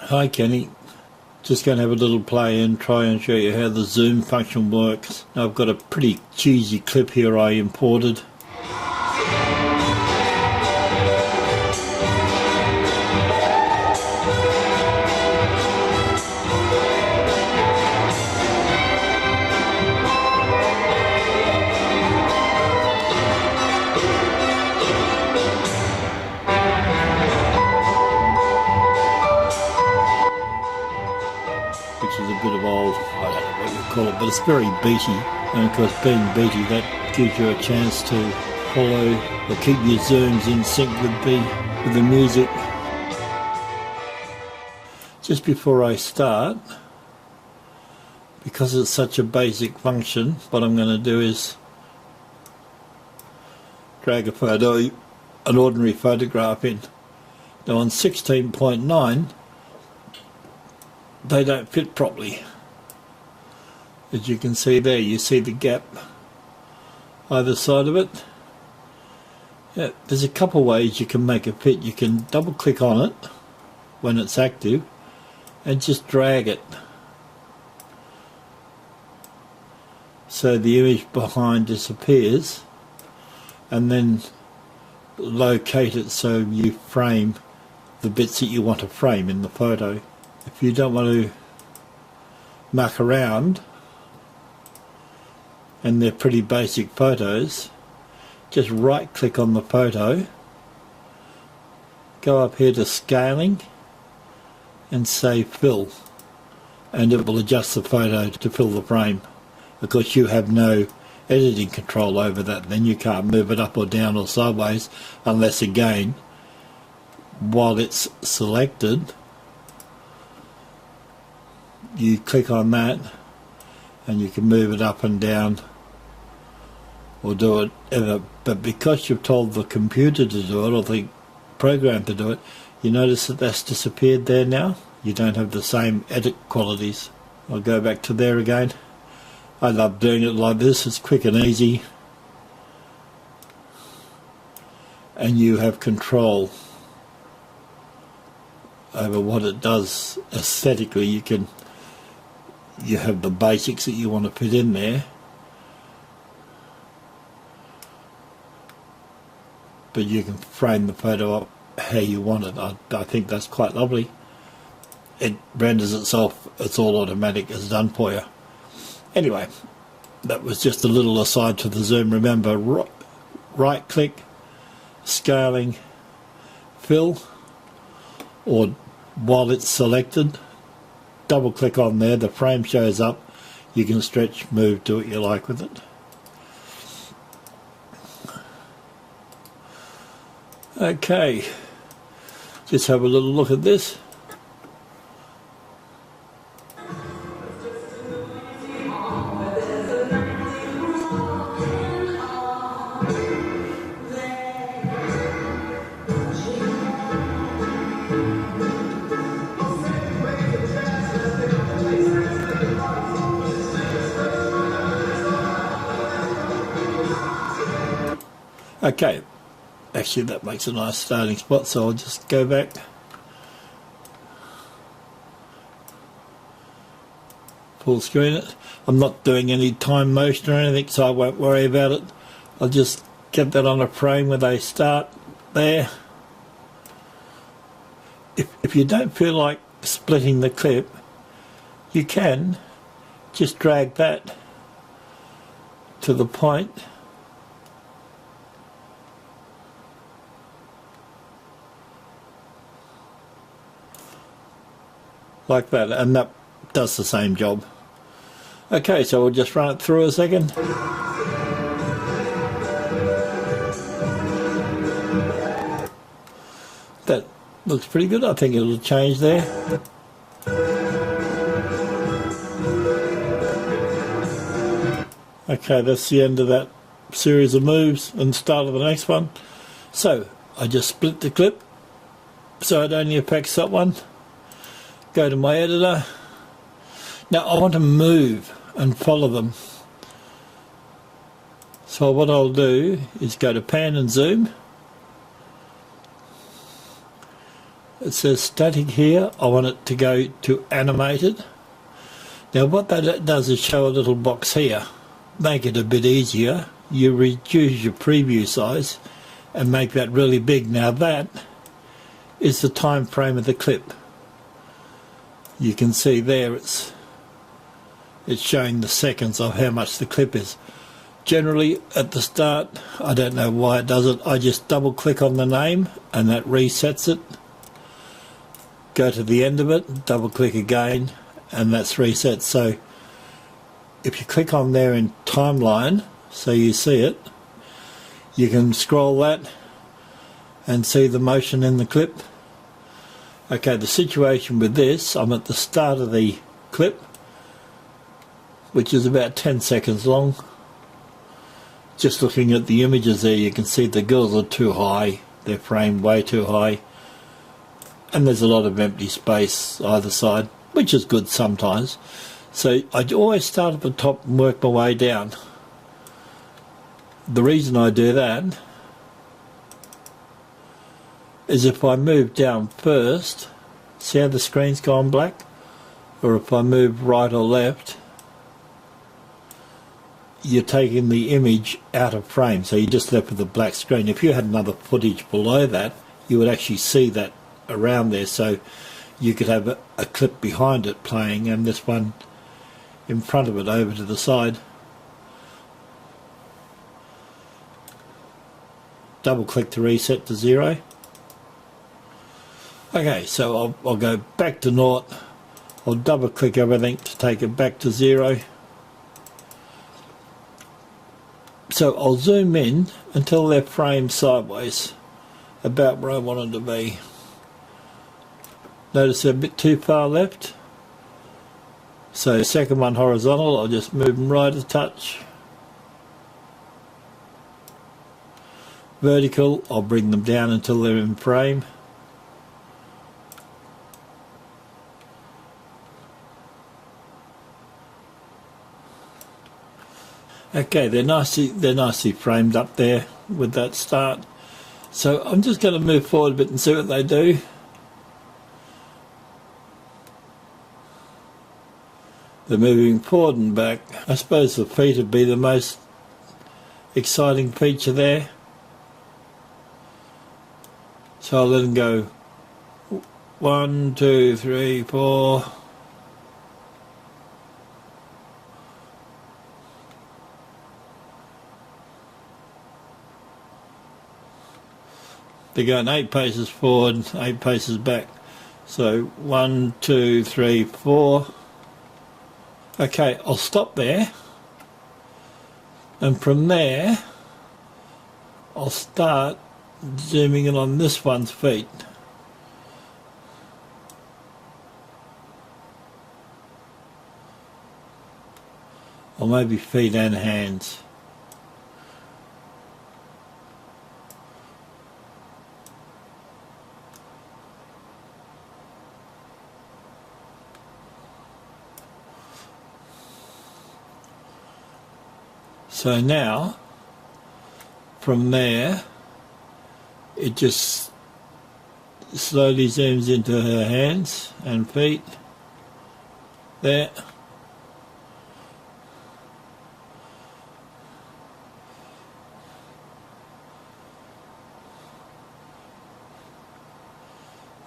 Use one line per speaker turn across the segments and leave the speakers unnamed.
Hi Kenny, just going to have a little play and try and show you how the zoom function works. Now, I've got a pretty cheesy clip here I imported. Which is a bit of old, I don't know what you call it, but it's very beaty, and of course being beaty, that gives you a chance to follow or keep your zooms in sync with the music. Just before I start, because it's such a basic function, what I'm going to do is drag a photo, an ordinary photograph in. Now on 16.9 they don't fit properly. As you can see there, you see the gap either side of it. Yeah, there's a couple ways you can make it fit. You can double click on it when it's active and just drag it so the image behind disappears, and then locate it so you frame the bits that you want to frame in the photo. If you don't want to muck around, and they're pretty basic photos, just right click on the photo, go up here to scaling and say fill, and it will adjust the photo to fill the frame. Of course you have no editing control over that, then you can't move it up or down or sideways unless, again, while it's selected, you click on that and you can move it up and down or do it ever. But because you've told the computer to do it, or the program to do it, you notice that that's disappeared there now. You don't have the same edit qualities. I'll go back to there again. I love doing it like this. It's quick and easy, and you have control over what it does aesthetically. You have the basics that you want to put in there, but you can frame the photo up how you want it. I think that's quite lovely. It renders itself, it's all automatic, it's done for you. Anyway, that was just a little aside to the zoom. Remember, right click, scaling, fill, or while it's selected, double click on there, the frame shows up, you can stretch, move, do what you like with it. Okay, just have a little look at this. Okay, actually that makes a nice starting spot, so I'll just go back. Full screen it. I'm not doing any time motion or anything, so I won't worry about it. I'll just get that on a frame where they start there. If you don't feel like splitting the clip, you can just drag that to the point like that, and that does the same job. Okay, so we'll just run it through a second. That looks pretty good. I think it'll change there. Okay, that's the end of that series of moves and start of the next one. So I just split the clip so it only affects that one. Go to my editor. Now I want to move and follow them. So what I'll do is go to pan and zoom, It says static here. I want it to go to animated. Now what that does is show a little box here. Make it a bit easier. You reduce your preview size and make that really big. Now that is the time frame of the clip. You can see there it's showing the seconds of how much the clip is. Generally at the start, I don't know why it does it, I just double click on the name and that resets it. Go to the end of it, double click again, and that's reset. So if you click on there in timeline, so you see it, you can scroll that and see the motion in the clip. Okay, the situation with this, I'm at the start of the clip, which is about 10 seconds long. Just looking at the images there, you can see the girls are too high, they're framed way too high, and there's a lot of empty space either side, which is good sometimes. So I always start at the top and work my way down. The reason I do that is if I move down first, see how the screen's gone black? Or if I move right or left, you're taking the image out of frame, so you're just left with a black screen. If you had another footage below that, you would actually see that around there, so you could have a clip behind it playing and this one in front of it over to the side. Double click to reset to 0. Okay, so I'll go back to 0. I'll double click everything to take it back to 0. So I'll zoom in until they're framed sideways, about where I want them to be. Notice they're a bit too far left. So second one horizontal, I'll just move them right a touch. Vertical, I'll bring them down until they're in frame. Okay, they're nicely framed up there with that start. So I'm just going to move forward a bit and see what they do. They're moving forward and back. I suppose the feet would be the most exciting feature there. So I'll let them go 1, 2, 3, 4. They're going 8 paces forward, 8 paces back. So 1, 2, 3, 4. Okay, I'll stop there. And from there, I'll start zooming in on this one's feet. Or maybe feet and hands. So now, from there, it just slowly zooms into her hands and feet. There.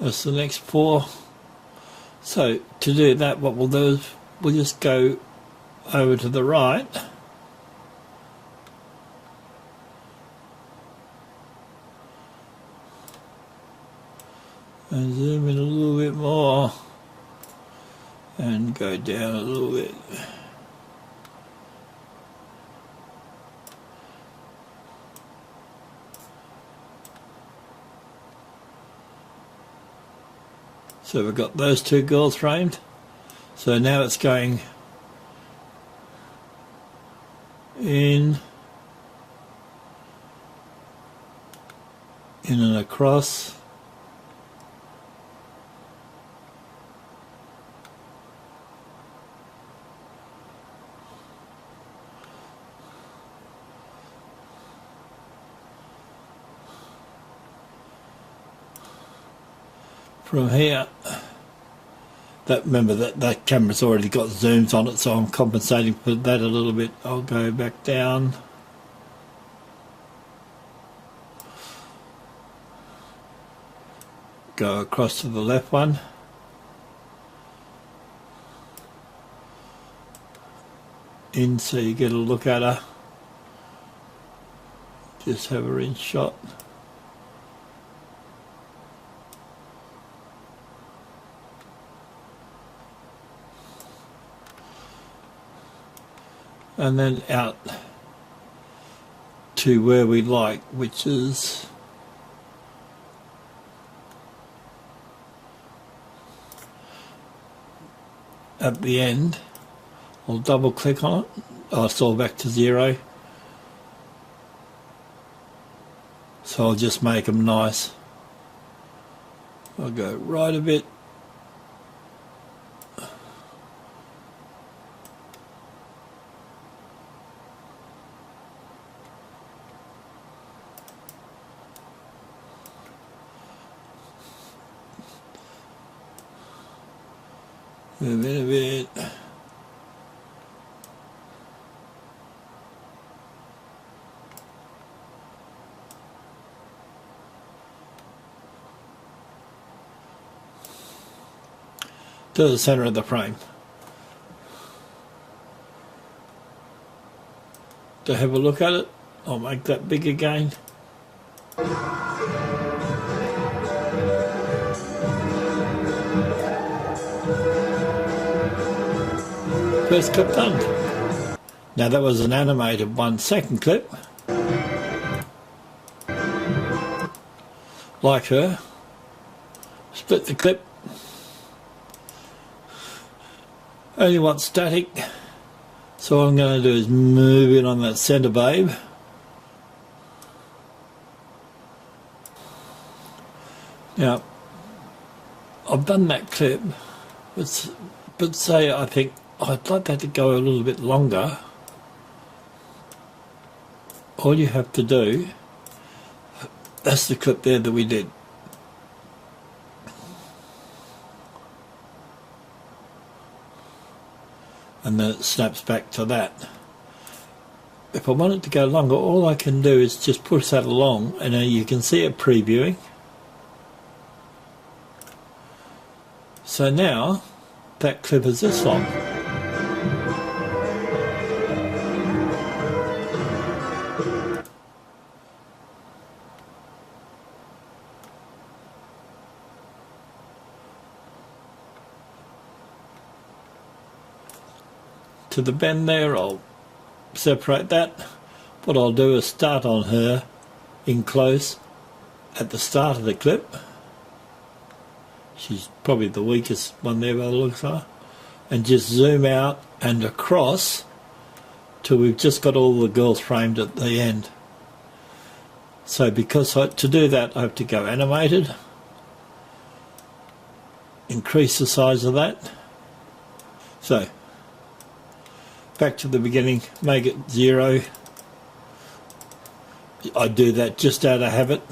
That's the next 4. So to do that, what we'll do is we'll just go over to the right. And zoom in a little bit more and go down a little bit. So we've got those 2 girls framed. So now it's going in and across. from here. Remember that camera's already got zooms on it, so I'm compensating for that a little bit. I'll go back down. Go across to the left one. In so you get a look at her. Just have her in shot. And then out to where we like, which is at the end. I'll double click on it. Oh, it's all back to 0. So I'll just make them nice. I'll go right a bit. Move in a bit. To the center of the frame. To have a look at it, I'll make that big again. First clip done. Now that was an animated one. Second clip. Like her. Split the clip. Only want static. So what I'm going to do is move in on that centre babe. Now, I've done that clip, but say I think I'd like that to go a little bit longer. All you have to do, that's the clip there that we did. And then it snaps back to that. If I want it to go longer, all I can do is just push that along, and you can see it previewing. So now that clip is this long. To the bend there, I'll separate that. What I'll do is start on her in close at the start of the clip. She's probably the weakest one there by the looks of her. And just zoom out and across till we've just got all the girls framed at the end. So because to do that I have to go animated, increase the size of that. So back to the beginning, make it 0. I do that just out of habit.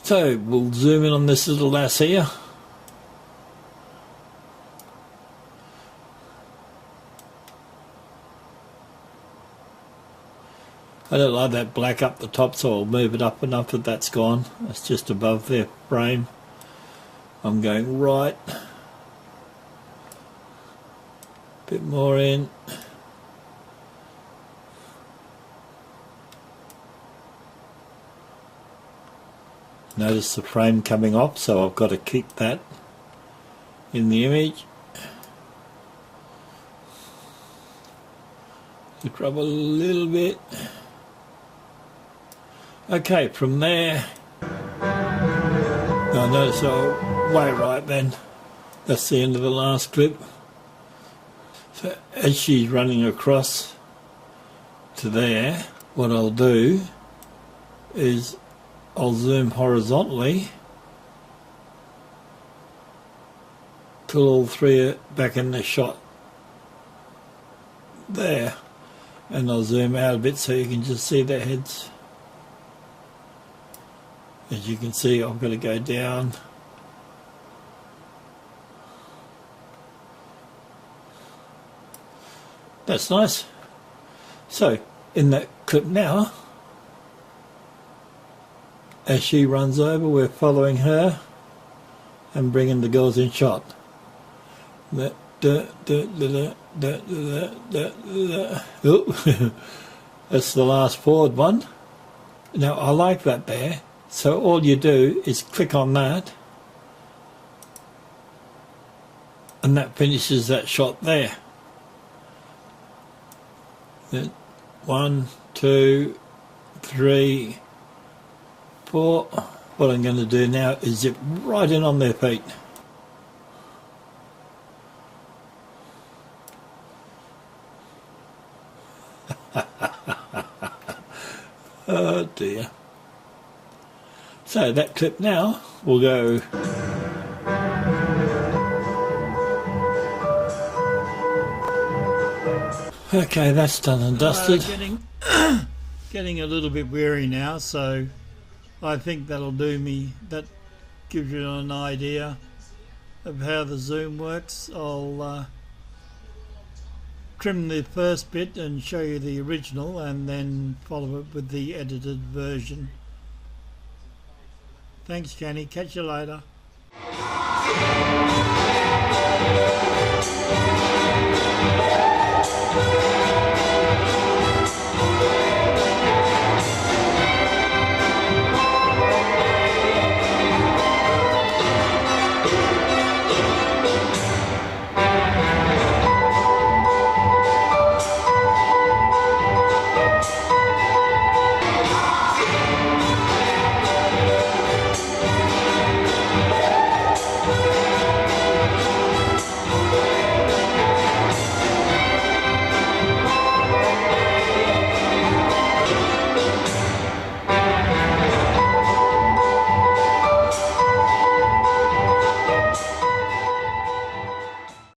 So we'll zoom in on this little lass here. I don't like that black up the top, so I'll move it up enough that that's gone. That's just above their frame. I'm going right. Bit more in. Notice the frame coming off, so I've got to keep that in the image. Just rub a little bit. Okay, from there, I notice I'll way right then. That's the end of the last clip. So as she's running across to there, what I'll do is I'll zoom horizontally till all three are back in the shot there, And I'll zoom out a bit so you can just see their heads. As you can see, I've got to go down. That's nice. So, in that clip now, as she runs over, we're following her and bringing the girls in shot. Oh, that's the last forward one. Now, I like that there. So all you do is click on that, and that finishes that shot there. Then 1, 2, 3, 4. What I'm going to do now is zip right in on their feet. Oh dear. So that clip now will go. Okay, that's done and dusted. Getting a little bit weary now, so I think that'll do me. That gives you an idea of how the zoom works. I'll trim the first bit and show you the original, and then follow it with the edited version. Thanks, Jenny. Catch you later.